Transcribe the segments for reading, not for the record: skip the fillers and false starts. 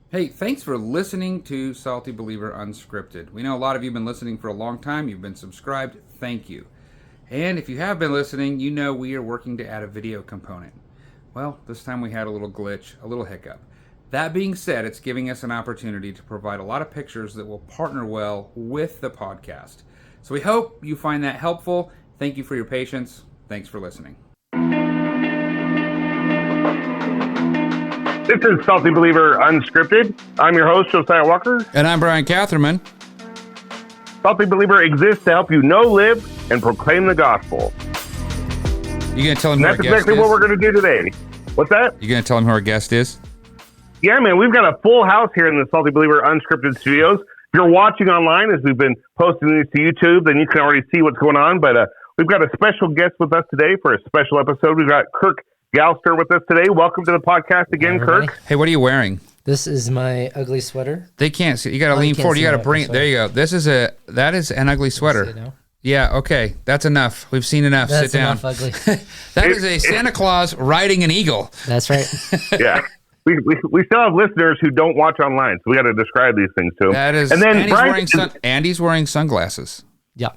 Hey, thanks for listening to Salty Believer Unscripted. We know a lot of you have been listening for a long time. You've been subscribed. Thank you. And if you have been listening, you know we are working to add a video component. Well, this time we had a little glitch, a little hiccup. That being said, it's giving us an opportunity to provide a lot of pictures that will partner well with the podcast. So we hope you find that helpful. Thank you for your patience. Thanks for listening. This is Salty Believer Unscripted. I'm your host, Josiah Walker. And I'm Bryan Catherman. Salty Believer exists to help you know, live, and proclaim the gospel. You going to tell him who our That's guest exactly is? what we're going to do today. What's that? You going to tell him who our guest is? Yeah, man, we've got a full house here in the Salty Believer Unscripted studios. If you're watching online, as we've been posting these to YouTube, then you can already see what's going on. But we've got a special guest with us today for a special episode. We've got Kirk Galster with us today. Welcome to the podcast again, Kirk. Hey, what are you wearing? This is my ugly sweater. They can't see. You got to lean forward. You got to bring it. There you go. That is an ugly sweater. Yeah, okay. That's enough. We've seen enough. That's Sit down. enough ugly. That is a Santa Claus riding an eagle. That's right. Yeah. We still have listeners who don't watch online, so we got to describe these things to them. That is, and then Andy's wearing sunglasses. Yeah.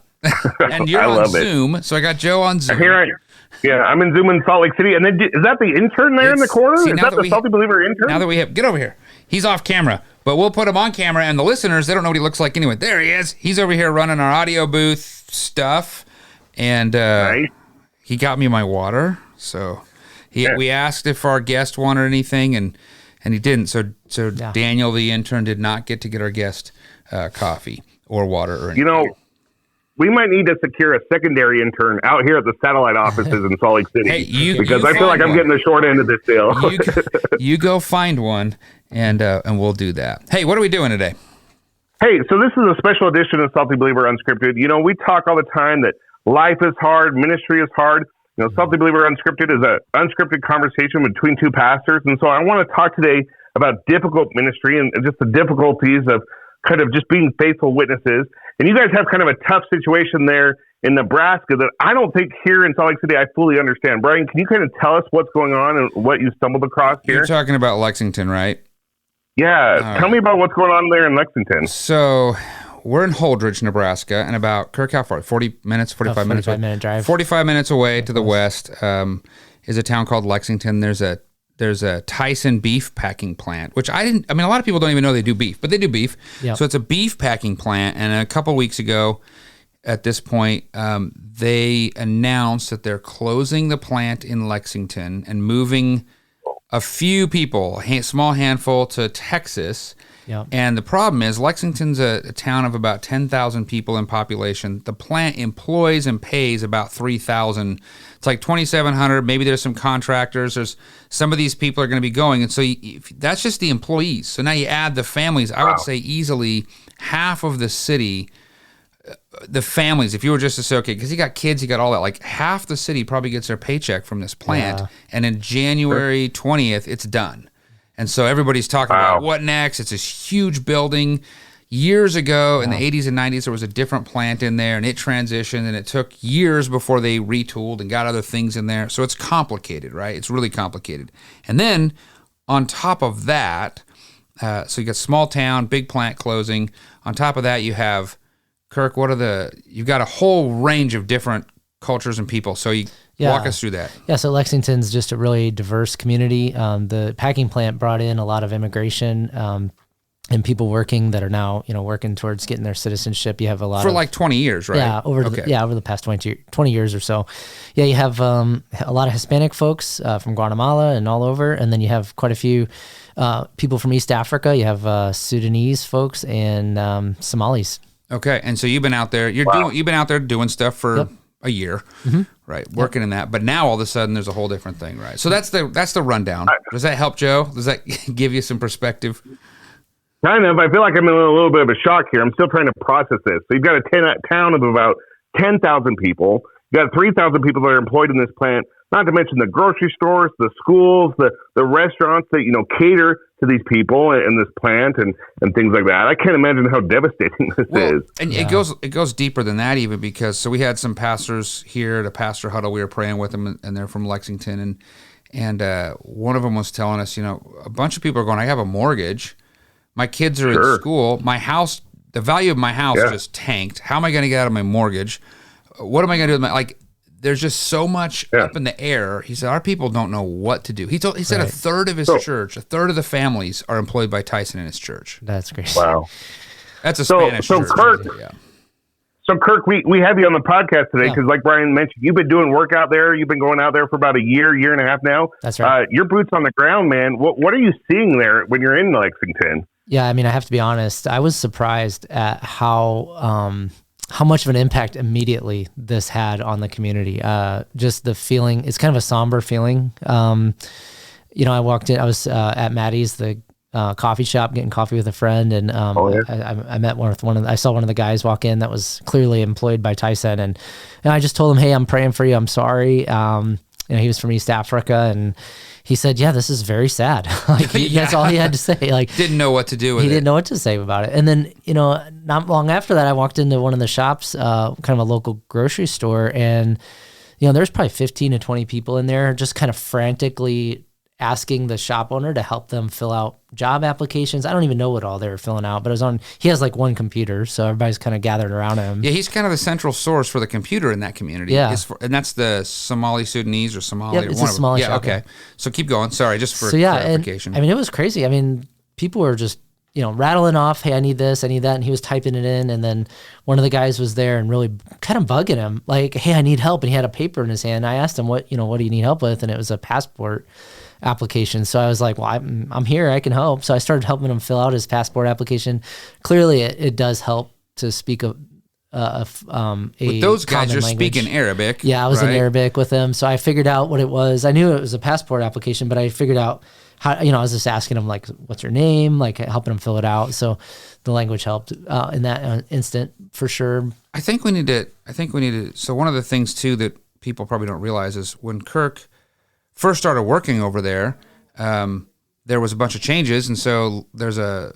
And you're on Zoom, so I got Joe on Zoom. I'm in Zoom in Salt Lake City. And then is that the intern there in the corner? See, is that the Salty Believer intern? Now that we have, get over here. He's off camera, but we'll put him on camera, and the listeners, they don't know what he looks like anyway. There he is. He's over here running our audio booth stuff, and nice. He got me my water, so we asked if our guest wanted anything, and he didn't. So Daniel, the intern, did not get to get our guest coffee or water or anything. You know, we might need to secure a secondary intern out here at the satellite offices in Salt Lake City. Hey, because I feel like I'm getting the short end of this deal. You go find one, and we'll do that. Hey, what are we doing today? Hey, so this is a special edition of Salty Believer Unscripted. You know, we talk all the time that life is hard, ministry is hard. You know, Salty Believer Unscripted is an unscripted conversation between two pastors. And so I want to talk today about difficult ministry and just the difficulties of kind of just being faithful witnesses. And you guys have kind of a tough situation there in Nebraska that I don't think here in Salt Lake City I fully understand. Bryan, can you kind of tell us what's going on and what you stumbled across here? You're talking about Lexington, right? Yeah. Tell me about what's going on there in Lexington. So we're in Holdridge, Nebraska, and about, Kirk, how far? 40 minutes, 45 minutes? 45-minute drive. 45 minutes away to the west is a town called Lexington. There's a Tyson beef packing plant, which a lot of people don't even know they do beef, but they do beef. Yep. So it's a beef packing plant. And a couple weeks ago at this point, they announced that they're closing the plant in Lexington and moving a few people, a small handful, to Texas. Yep. And the problem is Lexington's a town of about 10,000 people in population. The plant employs and pays about 3,000. It's like 2,700. Maybe there's some contractors. There's some of these people are going to be going. And so that's just the employees. So now you add the families. I would say easily half of the city, the families, if you were just to say, okay, because you got kids, you got all that, like half the city probably gets their paycheck from this plant. Yeah. And in January 20th, it's done. And so everybody's talking about what next. It's this huge building. Years ago, in the 80s and 90s, there was a different plant in there, and it transitioned, and it took years before they retooled and got other things in there. So it's complicated, right? It's really complicated. And then on top of that, so you got small town, big plant closing. On top of that, you have, Kirk, you've got a whole range of different cultures and people. So walk us through that. Yeah, so Lexington's just a really diverse community. The packing plant brought in a lot of immigration and people working that are now, working towards getting their citizenship. You have a lot for like 20 years, right? Yeah, over the past 20 years or so. Yeah, you have a lot of Hispanic folks from Guatemala and all over, and then you have quite a few people from East Africa. You have Sudanese folks and Somalis. Okay, and so you've been out there. You've been out there doing stuff for a year, right? Working in that, but now all of a sudden there's a whole different thing, right? So that's the rundown. Does that help, Joe? Does that give you some perspective? Kind of. I feel like I'm in a little bit of a shock here. I'm still trying to process this. So you've got a town of about 10,000 people. You got 3,000 people that are employed in this plant. Not to mention the grocery stores, the schools, the restaurants that cater to these people in this plant and things like that. I can't imagine how devastating this is. And it goes deeper than that even, because we had some pastors here at a pastor huddle. We were praying with them, and they're from Lexington, and one of them was telling us, a bunch of people are going, I have a mortgage, My kids are in school. My house, the value of my house just tanked. How am I going to get out of my mortgage? What am I going to do with my, like, there's just so much up in the air. He said, our people don't know what to do. He said a third of his church, a third of the families are employed by Tyson in his church. That's great. Wow. That's a Spanish church. So Kirk, we have you on the podcast today because, like Bryan mentioned, you've been doing work out there. You've been going out there for about a year and a half now. That's right. Your boots on the ground, man. What are you seeing there when you're in Lexington? Yeah, I mean, I have to be honest. I was surprised at how much of an impact immediately this had on the community. Just the feeling, it's kind of a somber feeling. I walked in, I was at Maddie's, the coffee shop, getting coffee with a friend, and I met I saw one of the guys walk in that was clearly employed by Tyson, and I just told him, hey, I'm praying for you, I'm sorry. He was from East Africa, and he said, yeah, this is very sad. That's all he had to say. Like, didn't know what to do with it. He didn't know what to say about it. And then, not long after that, I walked into one of the shops, kind of a local grocery store, and there's probably 15 to 20 people in there just kind of frantically asking the shop owner to help them fill out job applications. I don't even know what all they were filling out, but he has like one computer, so everybody's kind of gathered around him. Yeah, he's kind of the central source for the computer in that community. Yeah. And that's the Somali, Sudanese, or Somali. Yep, it's a Somali shop. Okay. So keep going. Sorry, just for clarification. And, it was crazy. I mean, people were just, rattling off, hey, I need this, I need that, and he was typing it in, and then one of the guys was there and really kind of bugging him, like, hey, I need help, and he had a paper in his hand. I asked him, what do you need help with? And it was a passport application. So I was like, well, I'm here, I can help. So I started helping him fill out his passport application. Clearly, it does help to speak a with those guys, you're language. Speaking Arabic. Yeah, I was in Arabic with them, so I figured out what it was. I knew it was a passport application, but I figured out how. I was just asking him, like, what's your name, like helping him fill it out. So the language helped in that instant for sure. I think we need to. So one of the things too that people probably don't realize is when Kirk first started working over there, there was a bunch of changes, and so there's a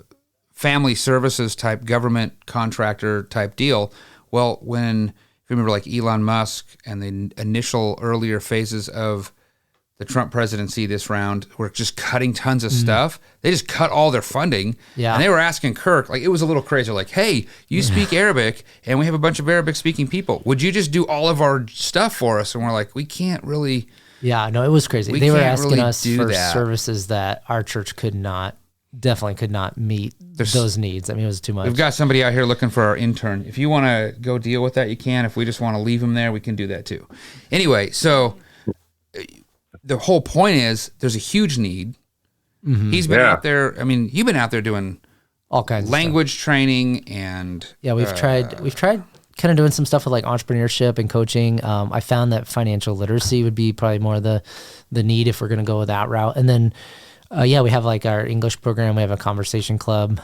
family services type government contractor type deal. Well, if you remember, like Elon Musk and the initial earlier phases of the Trump presidency this round were just cutting tons of stuff. They just cut all their funding. Yeah. And they were asking Kirk, like, it was a little crazy. Like, hey, you speak Arabic and we have a bunch of Arabic speaking people. Would you just do all of our stuff for us? And we're like, we can't really. Yeah, no, it was crazy. They were asking us for services that our church definitely could not meet those needs. I mean, it was too much. We've got somebody out here looking for our intern. If you want to go deal with that, you can. If we just want to leave him there, we can do that too. Anyway, so the whole point is there's a huge need. Mm-hmm. He's been out there. I mean, you've been out there doing all kinds language training and we've tried kind of doing some stuff with like entrepreneurship and coaching. I found that financial literacy would be probably more the need if we're going to go that route. And then we have like our English program. We have a conversation club.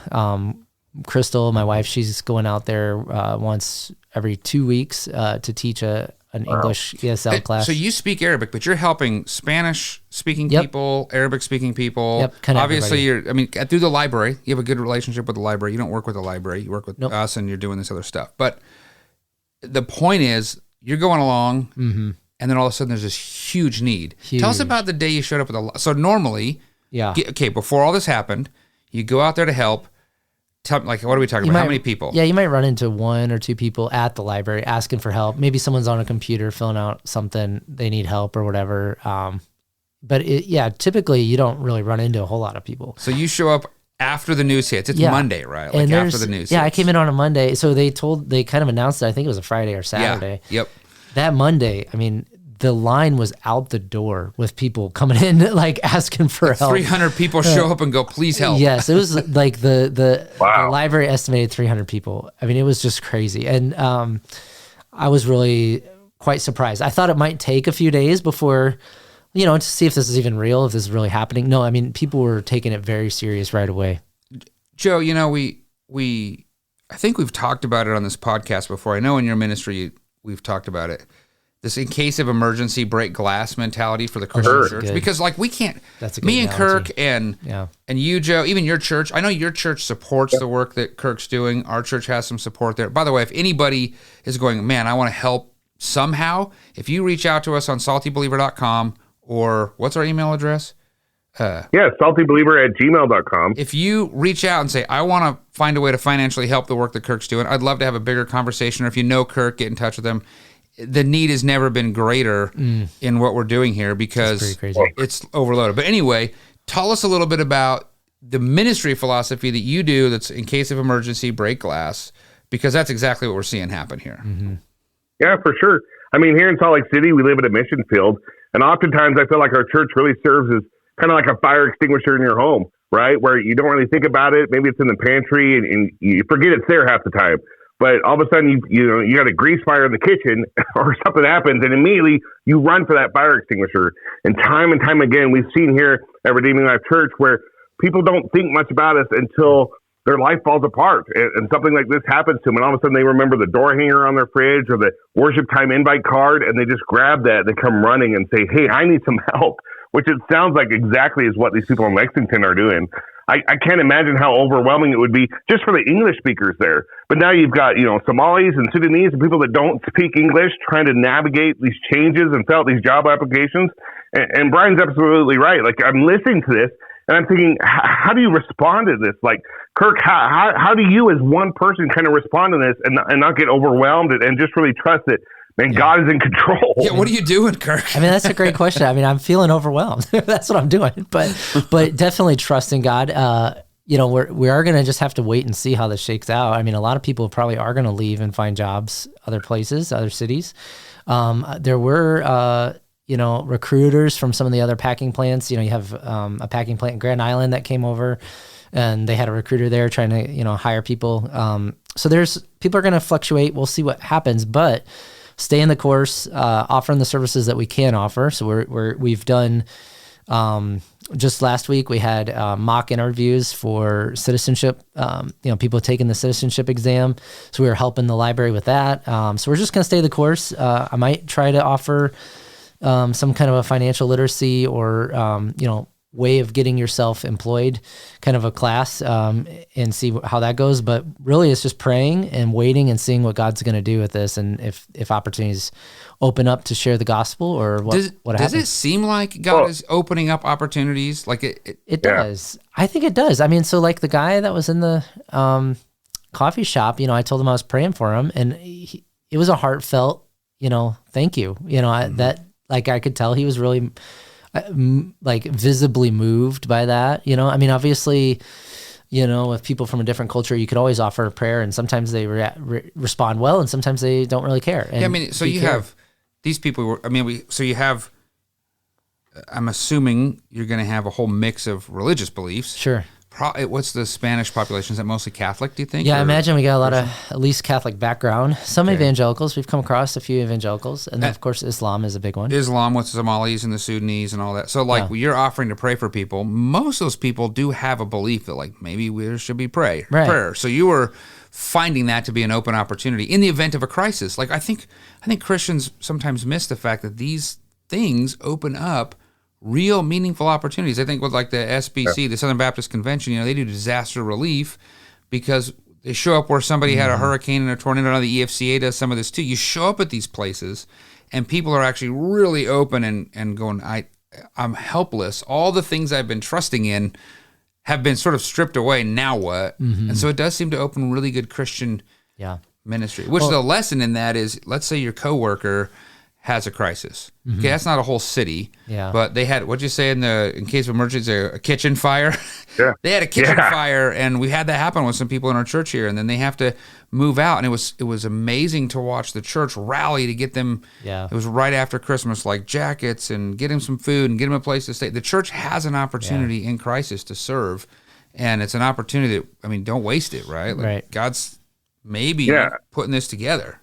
Crystal, my wife, she's going out there once every 2 weeks to teach an English ESL class. So you speak Arabic, but you're helping Spanish-speaking people, Arabic-speaking people. Yep, kind of obviously, through the library, you have a good relationship with the library. You don't work with the library. You work with us, and you're doing this other stuff. But the point is, you're going along, and then all of a sudden there's this huge need. Tell us about the day you showed up with so normally... Yeah. Okay, before all this happened, you go out there to help. What are we talking about? How many people? Yeah, you might run into one or two people at the library asking for help. Maybe someone's on a computer filling out something, they need help or whatever. But typically you don't really run into a whole lot of people. So you show up after the news hits. It's Monday, right? Like after the news hits. I came in on a Monday. So they kind of announced it. I think it was a Friday or Saturday. Yeah. Yep. That Monday, I mean, the line was out the door with people coming in, like asking for help. 300 people show up and go, please help. Yes, it was like the library estimated 300 people. I mean, it was just crazy. And I was really quite surprised. I thought it might take a few days before, to see if this is even real, if this is really happening. No, I mean, people were taking it very serious right away. Joe, I think we've talked about it on this podcast before. I know in your ministry, we've talked about it. This in case of emergency break glass mentality for the Christian church. Good. Because like we can't, That's a good me and analogy. Kirk and you, Joe, even your church, I know your church supports the work that Kirk's doing. Our church has some support there. By the way, if anybody is going, man, I want to help somehow, if you reach out to us on SaltyBeliever.com or what's our email address? SaltyBeliever@gmail.com. If you reach out and say, I want to find a way to financially help the work that Kirk's doing, I'd love to have a bigger conversation. Or if you know Kirk, get in touch with him. The need has never been greater in what we're doing here because it's overloaded. But anyway, tell us a little bit about the ministry philosophy that you do that's in case of emergency, break glass, because that's exactly what we're seeing happen here. Mm-hmm. Yeah, for sure. I mean, here in Salt Lake City, we live at a mission field. And oftentimes I feel like our church really serves as kind of like a fire extinguisher in your home, right? Where you don't really think about it. Maybe it's in the pantry and you forget it's there half the time. But all of a sudden, you got a grease fire in the kitchen or something happens, and immediately you run for that fire extinguisher. And time again, we've seen here at Redeeming Life Church where people don't think much about us until their life falls apart. And something like this happens to them, and all of a sudden they remember the door hanger on their fridge or the worship time invite card, and they just grab that. They come running and say, hey, I need some help, which it sounds like exactly is what these people in Lexington are doing. I can't imagine how overwhelming it would be just for the English speakers there. But now you've got, Somalis and Sudanese and people that don't speak English trying to navigate these changes and fill out these job applications. And Brian's absolutely right. Like, I'm listening to this and I'm thinking, how do you respond to this? Like, Kirk, how do you as one person kind of respond to this and not get overwhelmed and just really trust that, man, God is in control? Yeah, what are you doing, Kirk? I mean, that's a great question. I mean, I'm feeling overwhelmed. That's what I'm doing. But definitely trusting God. We are going to just have to wait and see how this shakes out. I mean, a lot of people probably are going to leave and find jobs other places, other cities. There were, recruiters from some of the other packing plants. You have a packing plant in Grand Island that came over, and they had a recruiter there trying to, hire people. So people are going to fluctuate. We'll see what happens, but stay in the course, offering the services that we can offer. So we've done, just last week we had mock interviews for citizenship. People taking the citizenship exam. So we were helping the library with that. So we're just going to stay the course. I might try to offer some kind of a financial literacy or, way of getting yourself employed kind of a class and see how that goes. But really it's just praying and waiting and seeing what God's going to do with this. And if opportunities open up to share the gospel or what happens. Does it seem like God is opening up opportunities? Like it does. I think it does. I mean, so like the guy that was in the coffee shop, I told him I was praying for him, and it was a heartfelt, thank you. That like I could tell he was really like visibly moved by that. I mean, obviously, with people from a different culture, you could always offer a prayer, and sometimes they respond well, and sometimes they don't really care. And yeah, I mean, so you have these people. So you have. I'm assuming you're going to have a whole mix of religious beliefs. Sure. What's the Spanish population? Is that mostly Catholic, do you think? Yeah, I imagine we got a lot of at least Catholic background. Some evangelicals. We've come across a few evangelicals. And then, of course, Islam is a big one. Islam with the Somalis and the Sudanese and all that. So, you're offering to pray for people. Most of those people do have a belief that, maybe there should be prayer. So you were finding that to be an open opportunity in the event of a crisis. I think Christians sometimes miss the fact that these things open up real meaningful opportunities. I think with the SBC, the Southern Baptist Convention, they do disaster relief because they show up where somebody had a hurricane and a tornado. Now the EFCA does some of this too. You show up at these places and people are actually really open and going, I'm helpless. All the things I've been trusting in have been sort of stripped away. Now what? Mm-hmm. And so it does seem to open really good Christian ministry, which the lesson in that is, let's say your coworker has a crisis. Mm-hmm. Okay, that's not a whole city. Yeah. But they had, what'd you say in case of emergency, a kitchen fire? Yeah. They had a kitchen fire, and we had that happen with some people in our church here, and then they have to move out, and it was amazing to watch the church rally to get them. Yeah. It was right after Christmas, jackets and get them some food and get them a place to stay. The church has an opportunity in crisis to serve, and it's an opportunity that, don't waste it, right? Right. God's maybe putting this together.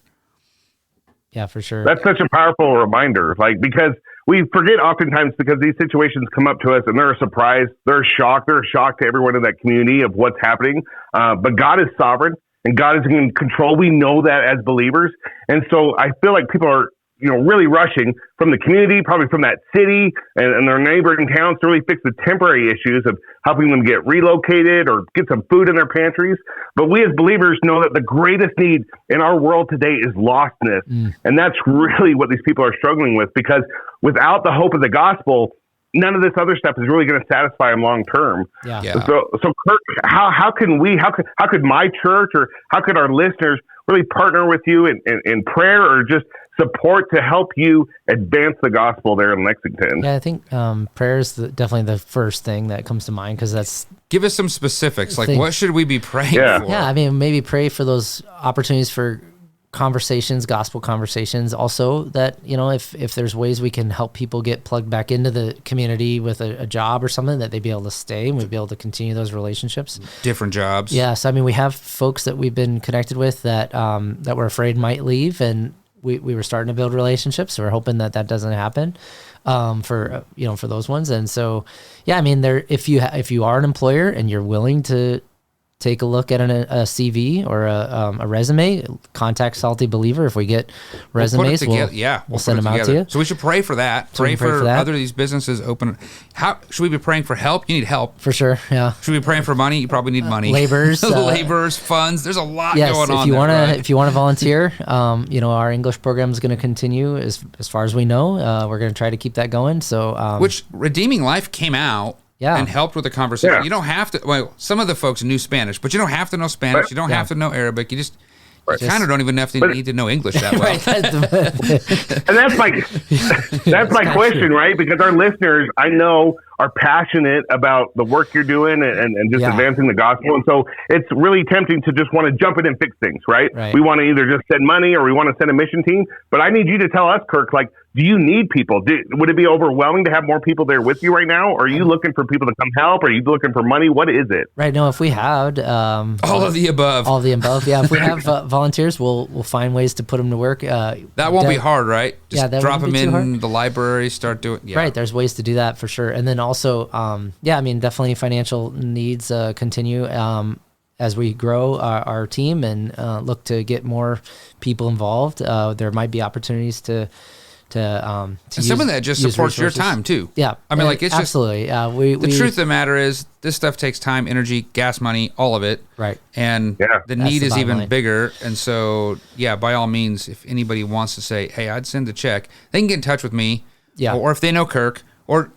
Yeah, for sure. That's such a powerful reminder, because we forget oftentimes because these situations come up to us and they're a surprise, they're a shock to everyone in that community of what's happening. But God is sovereign and God is in control. We know that as believers. And so I feel like people are, really rushing from the community, probably from that city and their neighboring towns to really fix the temporary issues of helping them get relocated or get some food in their pantries. But we as believers know that the greatest need in our world today is lostness. And that's really what these people are struggling with, because without the hope of the gospel, none of this other stuff is really going to satisfy them long term. Yeah. So Kirk, how could my church or how could our listeners really partner with you in prayer or just support to help you advance the gospel there in Lexington? Yeah, I think prayer is definitely the first thing that comes to mind, because that's... Give us some specifics. Like, what should we be praying for? Yeah, I mean, maybe pray for those opportunities for conversations, gospel conversations. Also, that, if there's ways we can help people get plugged back into the community with a job or something, that they'd be able to stay and we'd be able to continue those relationships. Different jobs. Yeah, so I mean, we have folks that we've been connected with that we're afraid might leave, and we were starting to build relationships. So we're hoping that doesn't happen for those ones. And so, yeah, I mean, if you are an employer and you're willing to take a look at a CV or a resume, contact Salty Believer. If we get resumes, we'll send them out to you. So we should pray for that. Pray for other of these businesses open. How should we be praying for help? You need help. For sure, yeah. Should we be praying for money? You probably need money. Laborers. Laborers, funds. There's a lot going on. If you want to volunteer, our English program is going to continue as far as we know. We're going to try to keep that going. So, which Redeeming Life came out. Yeah. And helped with the conversation. Yeah. You don't have to, well, some of the folks knew Spanish, but you don't have to know Spanish. Right. You don't have to know Arabic. You kind of don't even have to need to know English that well. And that's my question, right? Because our listeners, I know, are passionate about the work you're doing and just advancing the gospel. And so it's really tempting to just want to jump in and fix things, right? We want to either just send money or we want to send a mission team. But I need you to tell us, Kirk, like, do you need people? Would it be overwhelming to have more people there with you right now? Or are you looking for people to come help? Are you looking for money? What is it? Right. No, if we had... all of the above. All of the above, yeah. If we have volunteers, we'll find ways to put them to work. That won't be hard, right? Just drop them in the library, start doing... Yeah. Right, there's ways to do that for sure. And then also, I mean, definitely financial needs continue as we grow our team and look to get more people involved. There might be opportunities to and some of that just supports your time too. Yeah, I mean, like, it's absolutely. The truth of the matter is, this stuff takes time, energy, gas money, all of it. Right. And the need is even bigger. And so, by all means, if anybody wants to say, "Hey, I'd send a check," they can get in touch with me. Yeah. Or if they know Kirk or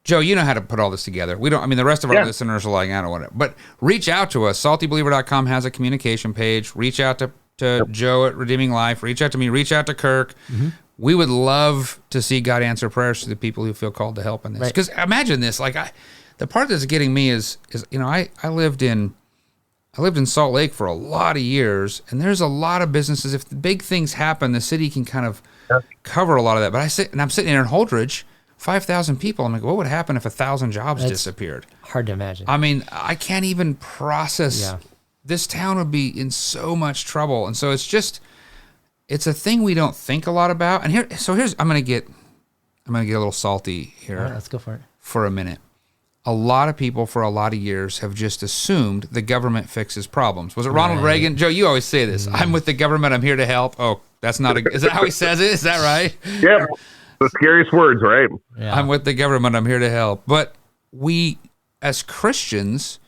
Joe, you know how to put all this together. We don't. I mean, the rest of our listeners are like, I don't want it. But reach out to us. SaltyBeliever.com has a communication page. Reach out to Joe at Redeeming Life. Reach out to me. Reach out to Kirk. Mm-hmm. We would love to see God answer prayers to the people who feel called to help in this. Because imagine this, like, the part that's getting me is I lived in Salt Lake for a lot of years, and there's a lot of businesses. If the big things happen, the city can kind of cover a lot of that. But I'm sitting here in Holdridge, 5,000 people. I'm like, what would happen if 1,000 jobs disappeared? Hard to imagine. I mean, I can't even process. Yeah. This town would be in so much trouble, and so it's a thing we don't think a lot about. And I'm gonna get a little salty here. All right, let's go for it. For a minute. A lot of people for a lot of years have just assumed the government fixes problems. Was it Ronald Reagan? Joe, you always say this. I'm with the government. I'm here to help. Oh, that's not is that how he says it? Is that right? Yeah. The scariest words, right? Yeah. I'm with the government. I'm here to help. But we, as Christians,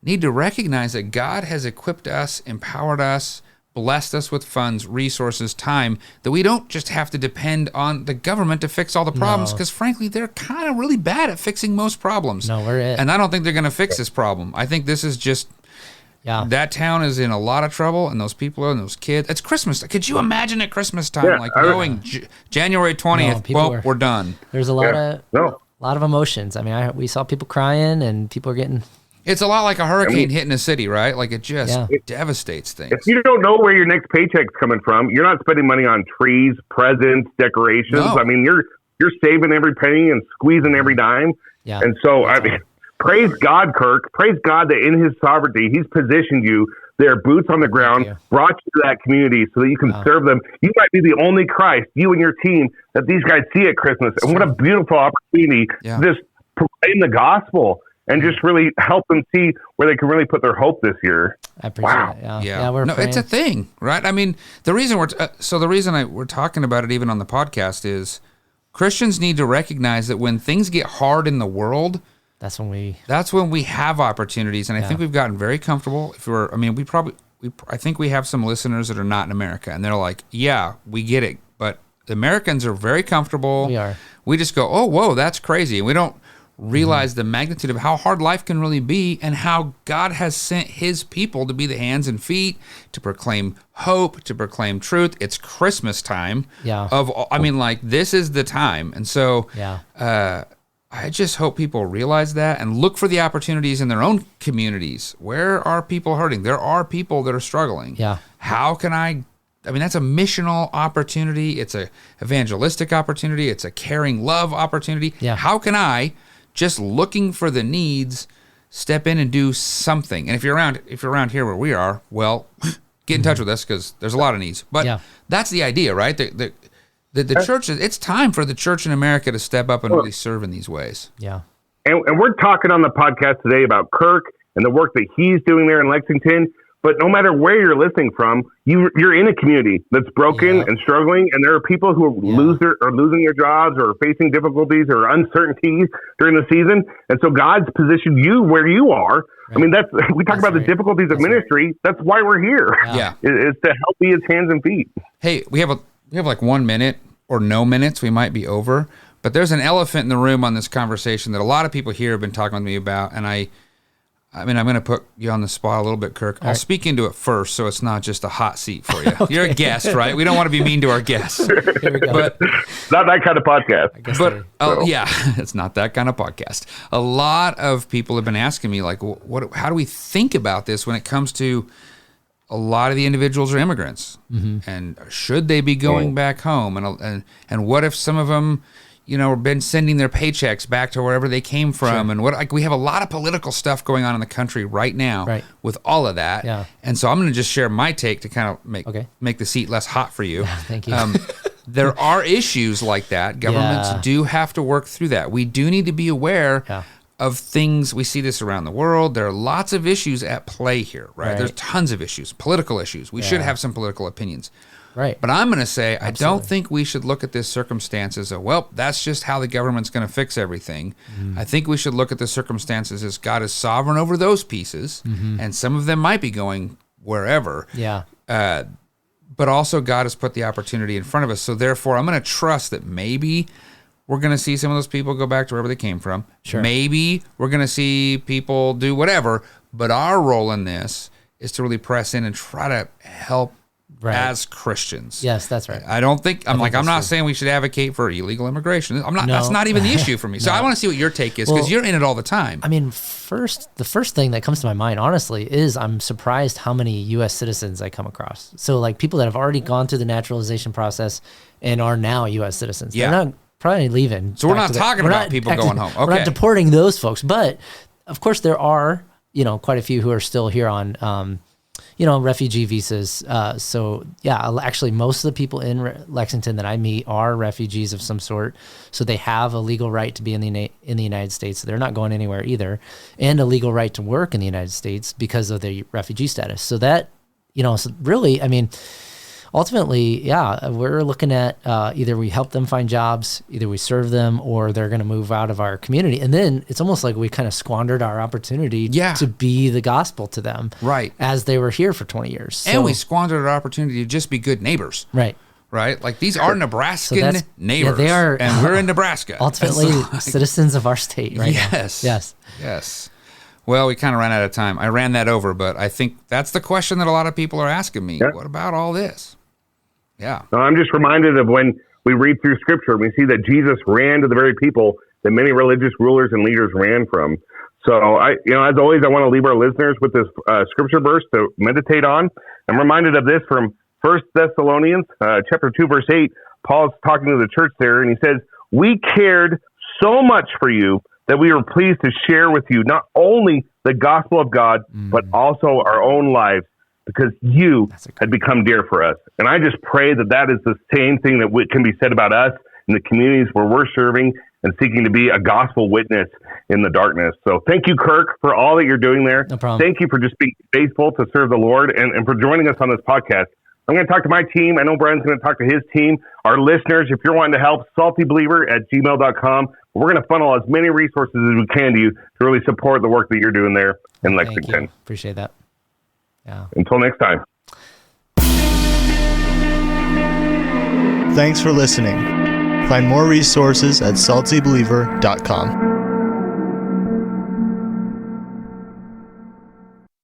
need to recognize that God has equipped us, empowered us, blessed us with funds, resources, time, that we don't just have to depend on the government to fix all the problems, because frankly, they're kind of really bad at fixing most problems. No, we're it. And I don't think they're going to fix this problem. I think this is just, that town is in a lot of trouble, and those people and those kids. It's Christmas. Could you imagine at Christmas time, knowing January 20th, we're done? There's a lot of emotions. I mean, we saw people crying, and people are getting... It's a lot like a hurricane hitting a city, right? Like, it just devastates things. If you don't know where your next paycheck's coming from, you're not spending money on trees, presents, decorations. No. I mean, you're saving every penny and squeezing every dime. Yeah. And so, praise God, Kirk. Praise God that in His sovereignty, He's positioned you there, boots on the ground, brought you to that community so that you can serve them. You might be the only Christ, you and your team, that these guys see at Christmas. And what a beautiful opportunity to just proclaim the gospel and just really help them see where they can really put their hope this year. I appreciate it. Yeah, we're praying. It's a thing, right? I mean, the reason we're talking about it even on the podcast is Christians need to recognize that when things get hard in the world, that's when we have opportunities. And I think we've gotten very comfortable. I think we have some listeners that are not in America, and they're like, yeah, we get it, but The Americans are very comfortable. We are. We just go, oh, whoa, that's crazy. And we don't realize the magnitude of how hard life can really be and how God has sent his people to be the hands and feet, to proclaim hope, to proclaim truth. It's Christmas time. Yeah. This is the time. And so I just hope people realize that and look for the opportunities in their own communities. Where are people hurting? There are people that are struggling. Yeah. How can that's a missional opportunity. It's a evangelistic opportunity. It's a caring love opportunity. Yeah. How can I, just looking for the needs, step in and do something? And if you're around here where we are, well, get in touch with us, because there's a lot of needs. But that's the idea, right? The church, it's time for the church in America to step up and really serve in these ways. Yeah. And we're talking on the podcast today about Kirk and the work that he's doing there in Lexington. But no matter where you're listening from, you're in a community that's broken and struggling, and there are people who are losing their jobs or facing difficulties or uncertainties during the season. And so God's positioned you where you are. Right. I mean, we talk about the difficulties of ministry. That's why we're here. Yeah, it's to help be his hands and feet. Hey, we have like 1 minute or no minutes. We might be over, but there's an elephant in the room on this conversation that a lot of people here have been talking with me about, and I'm going to put you on the spot a little bit, Kirk. I'll speak into it first, so it's not just a hot seat for you. Okay. You're a guest, right? We don't want to be mean to our guests. Here we go. But not that kind of podcast. It's not that kind of podcast. A lot of people have been asking me, like, how do we think about this when it comes to a lot of the individuals are immigrants, and should they be going back home? And what if some of them, been sending their paychecks back to wherever they came from, and we have a lot of political stuff going on in the country right now with all of that. Yeah. And so I'm going to just share my take to kind of make the seat less hot for you. Thank you. There are issues like that. Governments do have to work through that. We do need to be aware of things. We see this around the world. There are lots of issues at play here, right? There's tons of issues, political issues. We should have some political opinions. Right. But I'm going to say, I don't think we should look at this circumstances of, well, that's just how the government's going to fix everything. I think we should look at the circumstances as God is sovereign over those pieces, and some of them might be going wherever. Yeah. But also God has put the opportunity in front of us. So therefore, I'm going to trust that maybe we're going to see some of those people go back to wherever they came from. Sure. Maybe we're going to see people do whatever. But our role in this is to really press in and try to help as Christians. Yes, that's right. I don't think, I'm not saying we should advocate for illegal immigration. That's not even the issue for me. So I want to see what your take is, because you're in it all the time. I mean, the first thing that comes to my mind, honestly, is I'm surprised how many U.S. citizens I come across. So like people that have already gone through the naturalization process and are now U.S. citizens. Yeah. They're not probably leaving. So we're not talking about people going home. Okay. We're not deporting those folks. But of course there are, quite a few who are still here on, refugee visas. Actually, most of the people in Lexington that I meet are refugees of some sort. So they have a legal right to be in the United States. So they're not going anywhere either, and a legal right to work in the United States because of their refugee status. So that, so really, I mean, ultimately, we're looking at either we help them find jobs, either we serve them, or they're going to move out of our community. And then it's almost like we kind of squandered our opportunity to be the gospel to them, right? As they were here for 20 years. So, and we squandered our opportunity to just be good neighbors. Right. Right? Like these are Nebraskan neighbors. They are, and we're in Nebraska. Ultimately, citizens of our state right now. Yes. Well, we kind of ran out of time. I ran that over, but I think that's the question that a lot of people are asking me. Yeah. What about all this? Yeah. No, I'm just reminded of when we read through Scripture and we see that Jesus ran to the very people that many religious rulers and leaders ran from. So, as always, I want to leave our listeners with this Scripture verse to meditate on. I'm reminded of this from 1 Thessalonians chapter 2, verse 8. Paul's talking to the church there, and he says, "We cared so much for you that we were pleased to share with you not only the gospel of God, but also our own lives, because you had become dear for us." And I just pray that is the same thing that can be said about us in the communities where we're serving and seeking to be a gospel witness in the darkness. So thank you, Kirk, for all that you're doing there. No problem. Thank you for just being faithful to serve the Lord and for joining us on this podcast. I'm going to talk to my team. I know Bryan's going to talk to his team. Our listeners, if you're wanting to help, SaltyBeliever@gmail.com. We're going to funnel as many resources as we can to you to really support the work that you're doing there in Lexington. Thank you. Appreciate that. Yeah. Until next time. Thanks for listening. Find more resources at SaltyBeliever.com.